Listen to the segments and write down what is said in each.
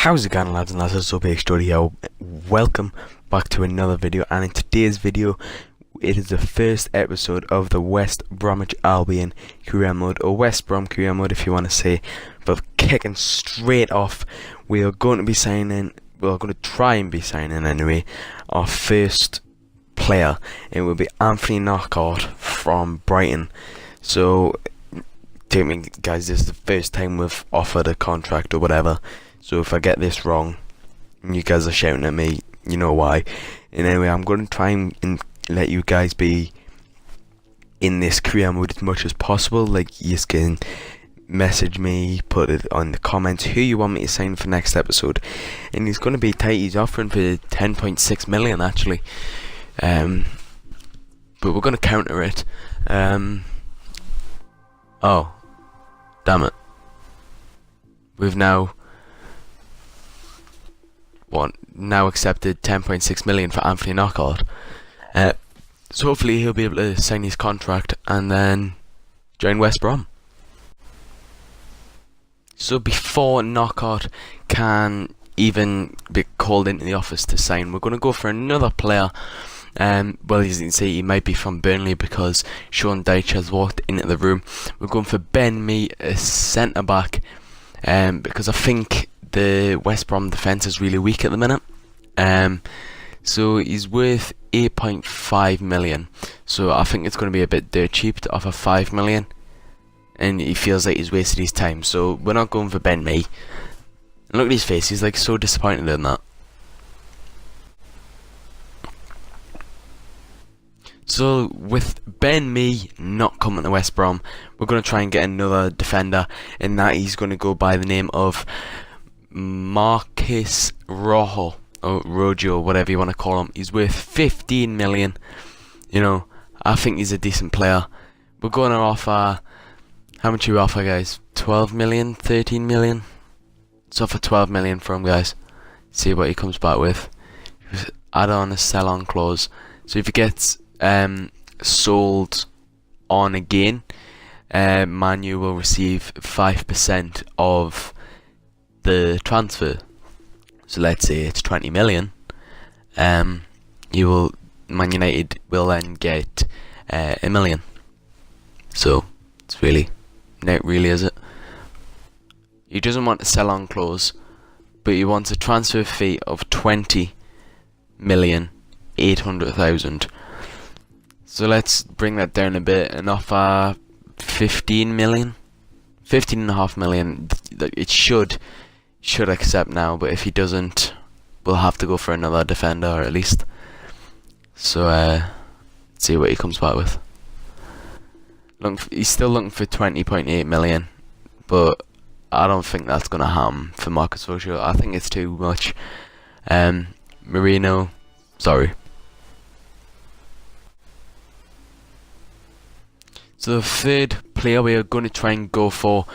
How's it going, lads and lasses? So big studio. Welcome back to another video, and in today's video it is the first episode of the West Bromwich Albion career mode, or West Brom career mode if you want to say. But kicking straight off, we are going to be signing, we're going to try and be signing anyway, our first player. It will be Anthony Knockout from Brighton. So take me guys, this is the first time we've offered a contract or whatever. So if I get this wrong, and you guys are shouting at me, you know why. And anyway, I'm going to try and let you guys be in this career mode as much as possible. Like, you can message me, put it on the comments who you want me to sign for next episode. And he's going to be tight. He's offering for 10.6 million actually. But we're going to counter it. Oh, damn it. We've now accepted 10.6 million for Anthony Knockout. So hopefully he'll be able to sign his contract and then join West Brom. So before Knockout can even be called into the office to sign, we're going to go for another player. Well, as you can see, he might be from Burnley because Sean Dyche has walked into the room. We're going for Ben Mee, a centre back, because I think the West Brom defence is really weak at the minute. So he's worth 8.5 million. So I think it's going to be a bit dirt cheap to offer 5 million. And he feels like he's wasted his time. So we're not going for Ben Mee. And look at his face, he's like so disappointed in that. So with Ben Mee not coming to West Brom, we're going to try and get another defender. And that he's going to go by the name of Marcus Rojo, or Rojo, whatever you want to call him. He's worth 15 million. You know, I think he's a decent player. We're going to offer, how much you offer, guys? 12 million, 13 million? Let's offer 12 million for him, guys. See what he comes back with. Add on a sell-on clause. So if he gets sold on again, Man U will receive 5% of the transfer. So let's say it's 20 million. Man United will then get a million. So it's really, not really, is it? He doesn't want a sell-on clause, but he wants a transfer fee of 20,800,000. So let's bring that down a bit and offer 15 million, 15.5 million. It should accept now, but if he doesn't, we'll have to go for another defender, or at least. So let's see what he comes back with. He's still looking for 20.8 million, but I don't think that's gonna happen for Marcus Rojo. I think it's too much. Marino, sorry. So the third player we are going to try and go for,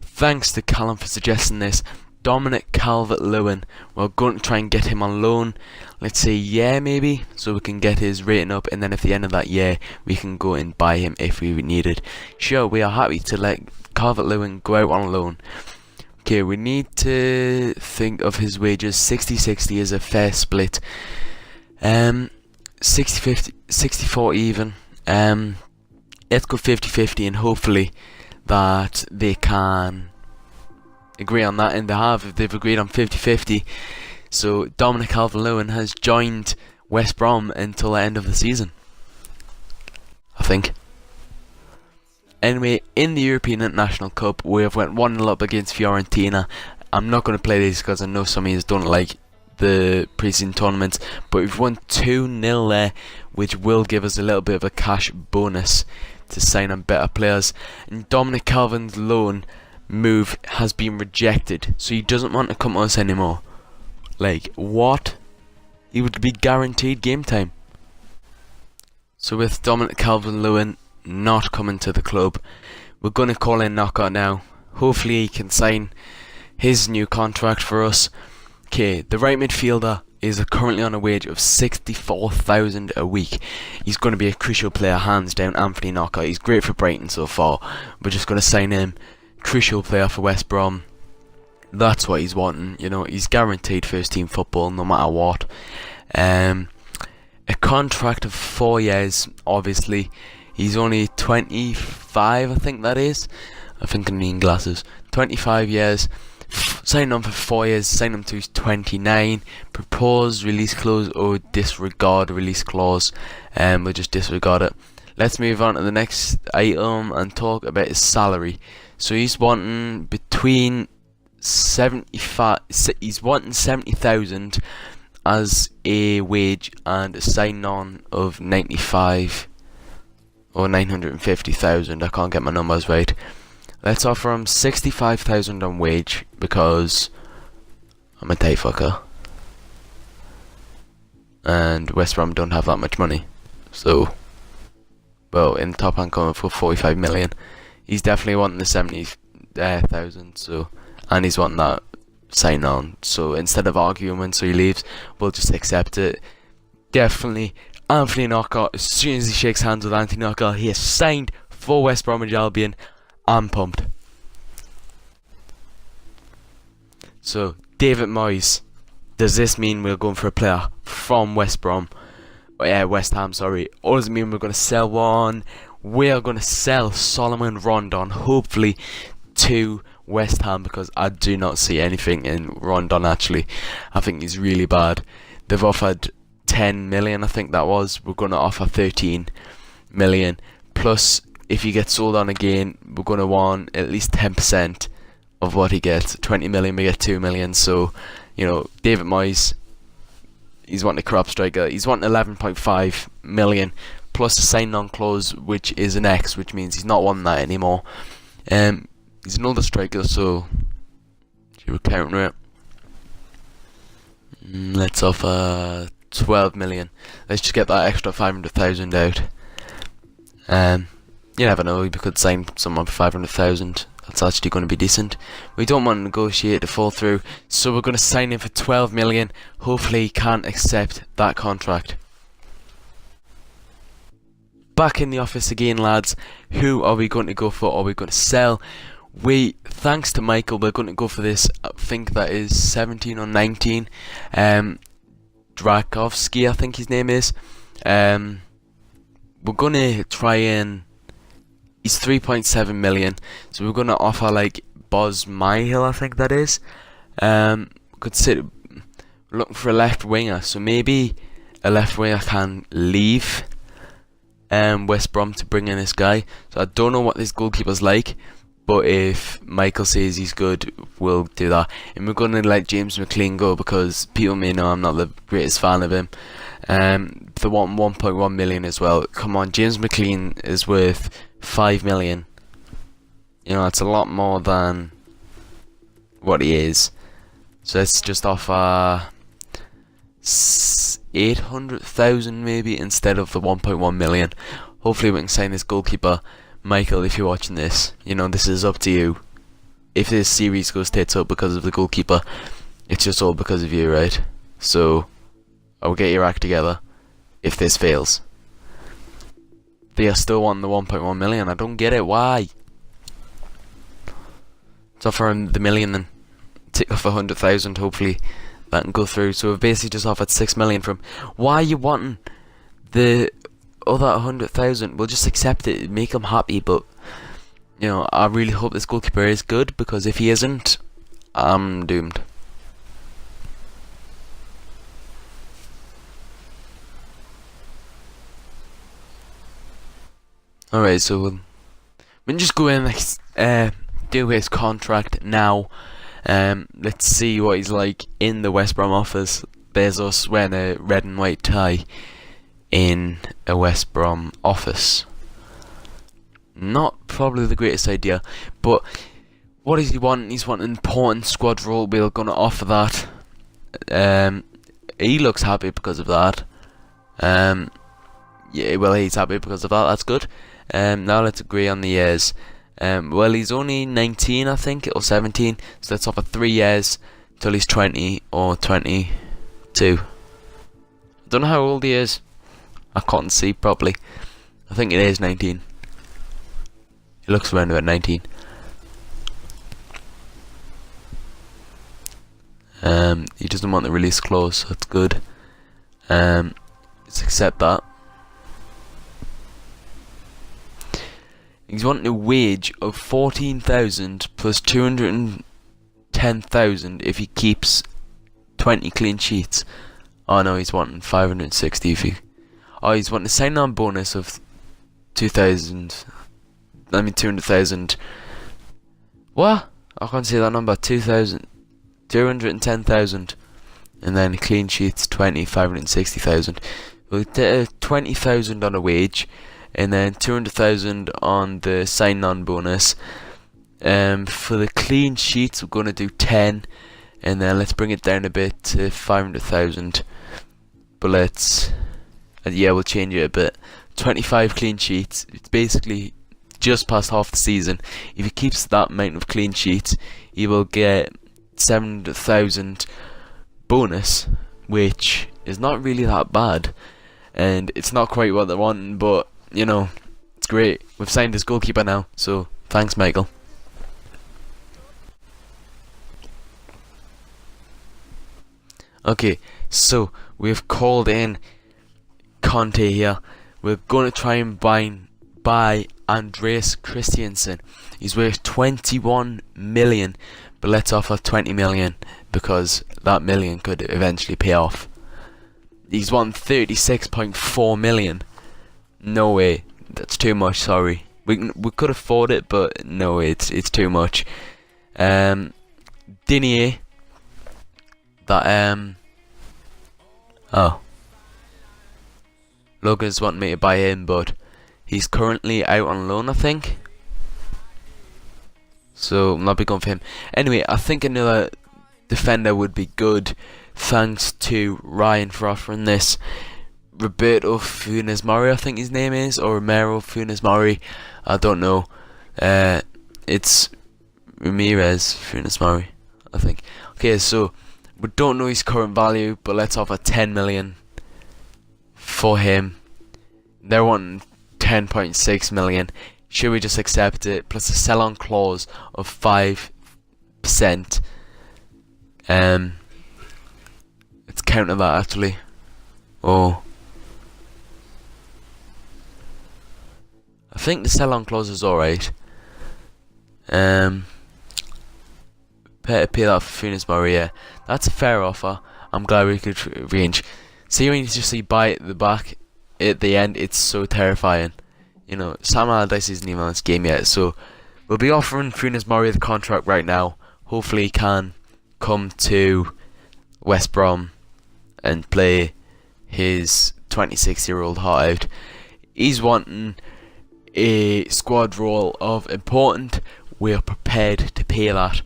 thanks to Callum for suggesting this, Dominic Calvert-Lewin. We're going to try and get him on loan, let's say a year maybe, so we can get his rating up, and then at the end of that year we can go and buy him if we needed. Sure, we are happy to let Calvert-Lewin go out on loan. Okay, we need to think of his wages. 60-60 is a fair split. 60-50, 60-40 even. Let's go 50-50, and hopefully that they can agree on that, and they have. If they've agreed on 50-50, so Dominic Calvert-Lewin has joined West Brom until the end of the season, I think. Anyway, in the European International Cup, we have went 1-0 up against Fiorentina. I'm not going to play these because I know some of you don't like the pre-season tournaments, but we've won 2-0 there, which will give us a little bit of a cash bonus to sign on better players. And Dominic Calvin's loan move has been rejected, so he doesn't want to come to us anymore. Like, what? He would be guaranteed game time. So with Dominic Calvert-Lewin not coming to the club, we're going to call in Knockout now. Hopefully he can sign his new contract for us. Okay, the right midfielder is currently on a wage of 64,000 a week. He's going to be a crucial player, hands down. Anthony Knockout. He's great for Brighton so far. We're just going to sign him. Crucial player for West Brom. That's what he's wanting. You know, he's guaranteed first team football no matter what. A contract of 4 years, obviously. He's only 25, I think that is. I think I need glasses. 25 years. Sign on for 4 years. Sign him to his 29. Propose release clause or disregard release clause. We'll just disregard it. Let's move on to the next item and talk about his salary. So he's wanting between 75. He's wanting 70,000 as a wage and a sign-on of 95 or 950,000. I can't get my numbers right. Let's offer him 65,000 on wage because I'm a tight fucker, and West Brom don't have that much money. So, well, in top hand coming for 45 million. He's definitely wanting the 70,000. So, and he's wanting that sign on. So instead of arguing so he leaves, we'll just accept it. Definitely Anthony Knockout. As soon as he shakes hands with Anthony Knockout, he has signed for West Bromwich Albion. I'm pumped. So David Moyes, does this mean we're going for a player from West Ham, sorry, or does it mean we're going to sell one? We're going to sell Solomon Rondon, hopefully, to West Ham, because I do not see anything in Rondon. Actually, I think he's really bad. They've offered 10 million, I think that was. We're going to offer 13 million plus. If he gets sold on again, we're going to want at least 10% of what he gets. 20 million, we get 2 million. So, you know, David Moyes, he's wanting a crop striker. He's wanting 11.5 million plus a sign-on clause, which is an X, which means he's not wanting that anymore. He's an older striker, so you were counting it. Let's offer 12 million. Let's just get that extra 500,000 out. You never know, we could sign someone for 500,000. That's actually going to be decent. We don't want to negotiate to fall through, so we're going to sign him for 12 million. Hopefully he can't accept that contract. Back in the office again, lads. Who are we going to go for? Are we going to sell? Thanks to Michael, we're going to go for this. I think that is 17 or 19. Drakovsky, I think his name is. We're going to try and... He's 3.7 million. So we're going to offer like Boz Myhill, I think that is. Consider looking for a left winger. So maybe a left winger can leave West Brom to bring in this guy. So I don't know what this goalkeeper's like, but if Michael says he's good, we'll do that. And we're going to let James McLean go because people may know I'm not the greatest fan of him. They want 1.1 million as well. Come on, James McLean is worth 5 million. You know, it's a lot more than what he is. So let's just offer 800,000 maybe instead of the 1.1 million. Hopefully we can sign this goalkeeper. Michael, if you're watching this, you know, this is up to you. If this series goes tits up because of the goalkeeper, it's just all because of you, right? So I'll get your act together if this fails. They are still wanting the 1.1 million. I don't get it. Why? Let's offer him the million and tick off 100,000. Hopefully that can go through. So we've basically just offered 6 million from. Why are you wanting the other 100,000? We'll just accept it, make him happy. But you know, I really hope this goalkeeper is good, because if he isn't, I'm doomed. Alright, so we can just go in and do his contract now. Let's see what he's like in the West Brom office. There's us wearing a red and white tie in a West Brom office. Not probably the greatest idea, but what does he want? He's wanting an important squad role. We're going to offer that. He looks happy because of that. Yeah, well, he's happy because of that. That's good. Now let's agree on the years. Well, he's only 19, I think, or 17. So let's offer 3 years till he's 20 or 22. I don't know how old he is. I can't see properly. I think it is 19. He looks around about 19. He doesn't want the release clause, so that's good. Let's accept that. He's wanting a wage of 14,000 plus 210,000 if he keeps 20 clean sheets. Oh no, he's wanting 560 if he... Oh, he's wanting a sign-on bonus of 200,000. What? I can't see that number. 210,000. And then clean sheets 20, 560,000. We'll get 20,000 on a wage, and then 200,000 on the sign-on bonus. For the clean sheets, we're gonna do 10, and then let's bring it down a bit to 500,000. But let's, yeah, we'll change it a bit. 25 clean sheets. It's basically just past half the season. If he keeps that amount of clean sheets, he will get 700,000 bonus, which is not really that bad, and it's not quite what they're wanting, but you know, it's great. We've signed his goalkeeper now, so thanks, Michael. Okay, so we've called in Conte here. We're going to try and buy Andreas Christiansen. He's worth 21 million, but let's offer 20 million because that million could eventually pay off. He's won 36.4 million. No way, that's too much. Sorry, we could afford it, but no, it's too much. Dinier. Oh, Logan's wanting me to buy him, but he's currently out on loan, I think. So I'm not be going for him. Anyway, I think another defender would be good. Thanks to Ryan for offering this. Roberto Funes Mori, I think his name is, or Romero Funes Mori. I don't know. It's Ramirez Funes Mori, I think. Okay, so we don't know his current value, but let's offer 10 million for him. They're wanting 10.6 million. Should we just accept it? Plus a sell-on clause of 5%. Let's counter that actually. Oh, I think the sell-on clause is alright. Better pay that for Funes Mori. Yeah, that's a fair offer. I'm glad we could range. See, when you just see buy at the back at the end, it's so terrifying. You know, Sam Allardyce isn't even on this game yet, so we'll be offering Funes Mori the contract right now. Hopefully he can come to West Brom and play his 26-year-old heart out. He's wanting a squad role of important. We're prepared to pay that.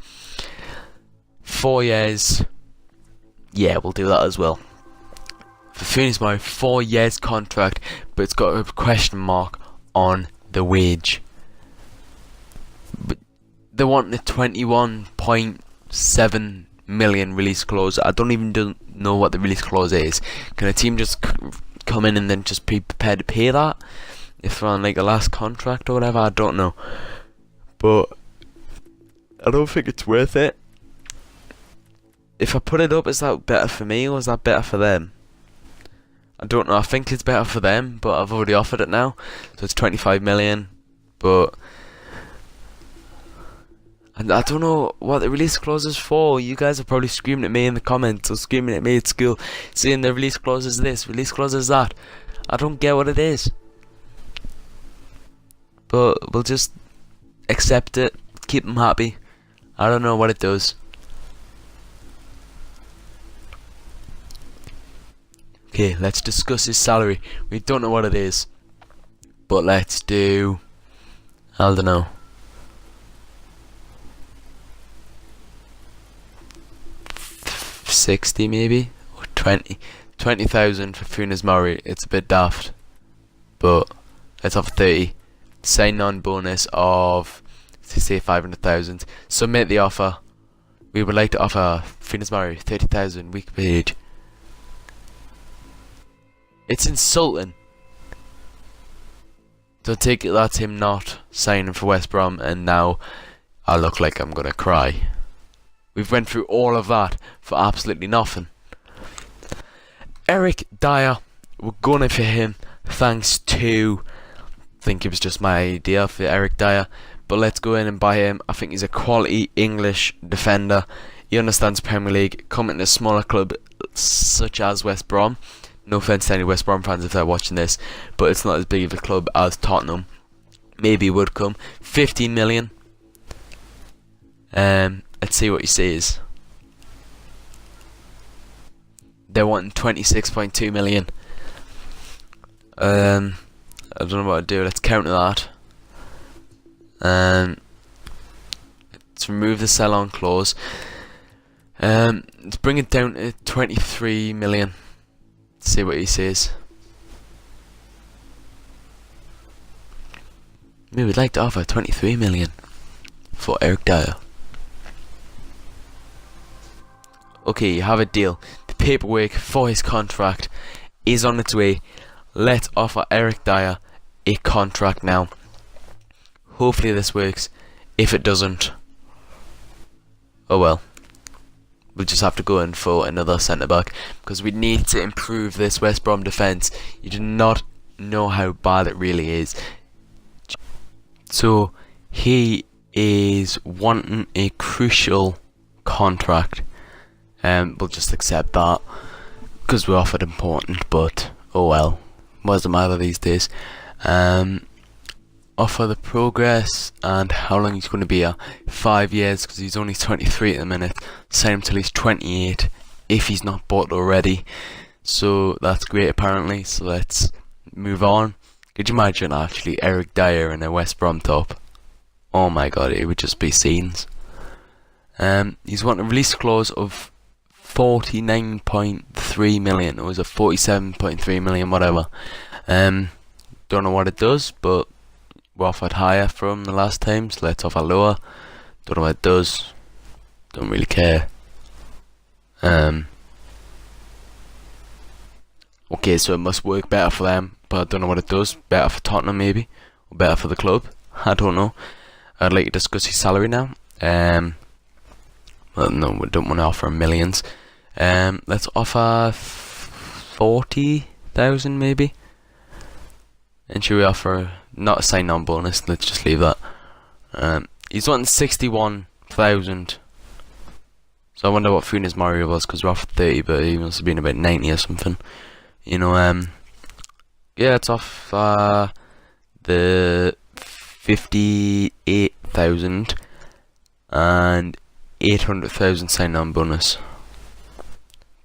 4 years. Yeah, we'll do that as well. For Funes Mori, 4 years contract, but it's got a question mark on the wage. But they want the 21.7 million release clause. I don't even know what the release clause is. Can a team just come in and then just be prepared to pay that if they're on like a last contract or whatever? I don't know, but I don't think it's worth it. If I put it up, is that better for me or is that better for them? I don't know. I think it's better for them, but I've already offered it now, so it's 25 million. But and I don't know what the release clause is for. You guys are probably screaming at me in the comments or screaming at me at school, saying the release clause is this, release clause is that. I don't get what it is. But we'll just accept it, keep them happy. I don't know what it does. Okay, let's discuss his salary. We don't know what it is, but let's do, I don't know, 60 maybe, or 20,000 for Funes Mori. It's a bit daft, but let's offer 30. Sign-on bonus of, let's say 500,000. Submit the offer. We would like to offer Funes Mori 30,000 week paid. It's insulting. So take it that's him not signing for West Brom, and now I look like I'm gonna cry. We've went through all of that for absolutely nothing. Eric Dyer, we're going for him thanks to, I think it was just my idea for Eric Dyer, but let's go in and buy him. I think he's a quality English defender. He understands Premier League, coming to a smaller club such as West Brom. No offence to any West Brom fans if they're watching this, but it's not as big of a club as Tottenham. Maybe he would come. 15 million. Let's see what he says. They're wanting 26.2 million. I don't know what to do. Let's counter that. Let's remove the sell-on clause. Let's bring it down to 23 million. Let's see what he says. Maybe we'd like to offer 23 million for Eric Dyer. Okay, you have a deal. The paperwork for his contract is on its way. Let's offer Eric Dyer a contract now. Hopefully this works. If it doesn't, oh well. We'll just have to go in for another centre back because we need to improve this West Brom defence. You do not know how bad it really is. So he is wanting a crucial contract. We'll just accept that because we're offered important, but oh well. What does it matter these days? Offer the progress and how long he's going to be here. 5 years because he's only 23 at the minute. Sign him till he's 28 if he's not bought already. So that's great apparently. So let's move on. Could you imagine actually Eric Dyer in a West Brom top? Oh my god, it would just be scenes. He's wanting a release clause of 49.3 million. Or was it 47.3 million, whatever. Don't know what it does, but we offered higher from the last time, so let's offer lower. Don't know what it does. Don't really care. Okay, so it must work better for them, but I don't know what it does. Better for Tottenham maybe, or better for the club. I don't know. I'd like to discuss his salary now. Well, no, we don't want to offer him millions. Let's offer 40,000 maybe. And should we offer not a sign-on bonus? Let's just leave that. He's wanting 61,000. So I wonder what Funes Mori was because we're offered 30, but he must have been about 90 or something. You know, yeah, it's off the 58,000 and 800,000 sign-on bonus,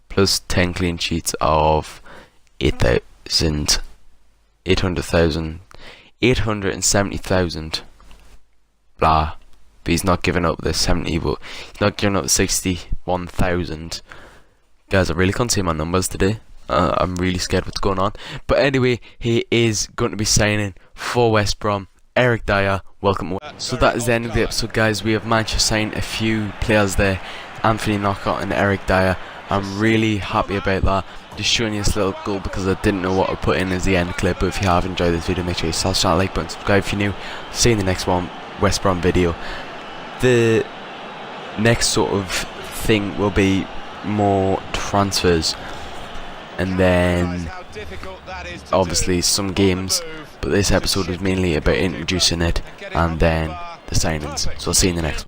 plus 10 clean sheets of 800,000, 870,000. Blah. But he's not giving up the 70, but he's not giving up the 61,000. Guys, I really can't see my numbers today. I'm really scared what's going on. But anyway, he is going to be signing for West Brom. Eric Dyer, welcome. So that is the end of the episode, guys. We have managed to sign a few players there. Anthony Knockout and Eric Dyer. I'm really happy about that. Just showing you this little goal because I didn't know what to put in as the end clip. But if you have enjoyed this video, make sure you smash that like button, subscribe if you're new. See you in the next one, West Brom video. The next sort of thing will be more transfers, and then obviously some games, but this episode was mainly about introducing it and then the signings. So I'll see you in the next one.